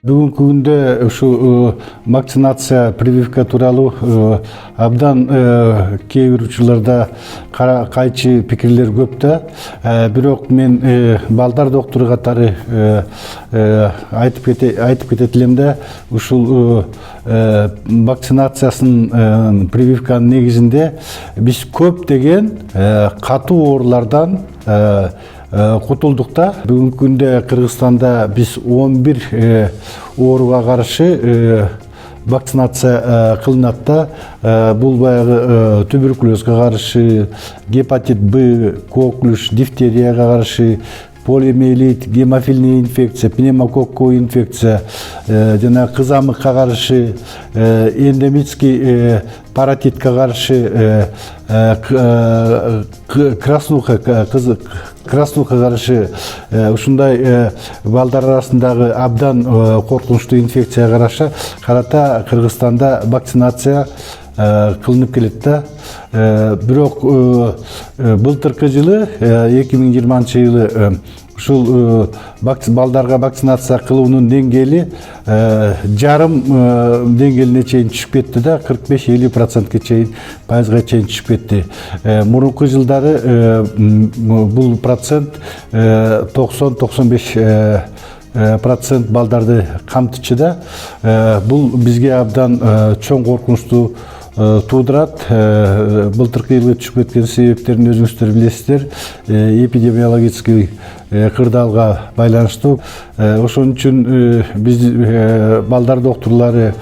Бүгүнкү күндө ушу вакцинация, прививка тууралуу абдан кээ бир учурларда кайчы пикирлер көп да. Бирок мен балдар доктору катары айтып кетет элем да, ушул вакцинациясын, прививканын негизинде биз көптөгөн катуу оорулардан кутулдук да. Бүгүнкү күндө Кыргызстанда биз 11 ооруга каршы вакцинация кылынат да. Бул баягы туберкулезге каршы, гепатит Б, коклюш, дифтерияга каршы, полиомиелит, гемофильный инфекция, пневмококковый инфекция, жана кызамыкка каршы, эндемический паротитке каршы, краснухага каршы ушундай балдар арасындагы абдан коркунучтуу инфекцияга карата Кыргызстанда вакцинация кылынып келет да. Бирок былтыркы жылы, 2020 жылы ушул балдарга вакцинация кылуунун деңгээли жарым деңгээлине чейин түшүп кетти да, 45-50%ке чейин, пайызга чейин түшүп кетти. Мурунку жылдары бул процент 90-95% балдарды камтычу да. Бул бизге абдан чоң коркунучту туудурат. Былтыркы жылы түшүп кеткен себептерин өзүңүздөр билесиздер. Эпидемиологический кырдаалга байланыштуу. Ошон үчүн биз балдар докторлору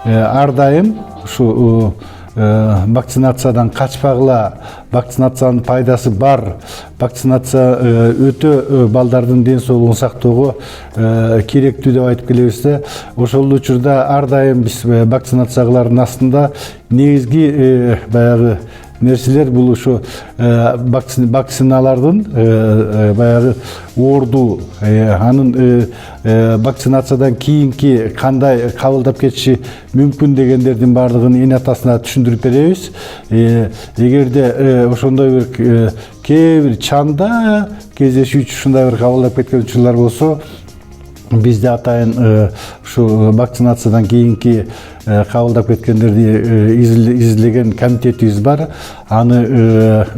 ар дайым ушу вакцинациядан качпагыла, вакцинациянын пайдасы бар, вакцинация өтө балдардын ден соолугун сактоого керектүү деп айтып келебиз да. Ошол учурда ар дайым биз вакцинация кылардын астында негизги баягы нерселер бул ушу вакциналардын баягы орду, анын вакцинациядан кийинки кандай кабылдап кетиши мүмкүн дегендердин баардыгын эне атасына түшүндүрүп беребиз. Эгерде ошондой бир кээ бир чанда кездешүүчү ушундай бир кабылдап кеткен учурлар болсо, бизде атайын ушу вакцинациядан кийинки кабылдап кеткендерди изилеген комитетибиз бар. Аны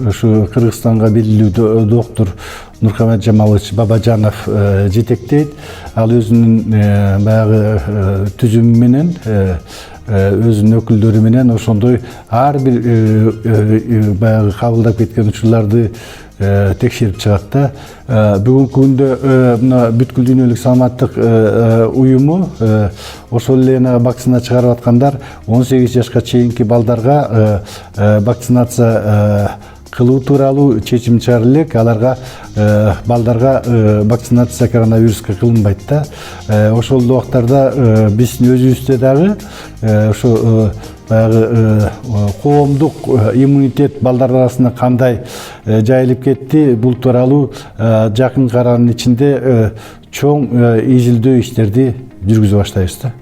ушу Кыргызстанга белгилүү доктор Нуркамат Жамалович Бабажанов жетектейт. Ал өзүнүн баягы түзүмү менен, өзүнүн өкүлдөрү менен ошондой ар бир баягы кабылдап кеткен учурларды текшерип чыгат да. Бүгүнкү күндө мына бүткүл дүйнөлүк саламаттык уюму ошол эле вакцина чыгарып аткандар 18 жашка чейинки балдарга вакцинация кылуу тууралуу чечим чыгарып элек. Аларга балдарга вакцинация коронавируска кылынбайт да. Ошол убактарда биздин өзүбүздө дагы ошо баягы коомдук иммунитет балдар арасында кандай жайылып кетти, бул тууралуу жакын аранын ичинде чоң изилдөө иштерди жүргүзө баштайбыз да.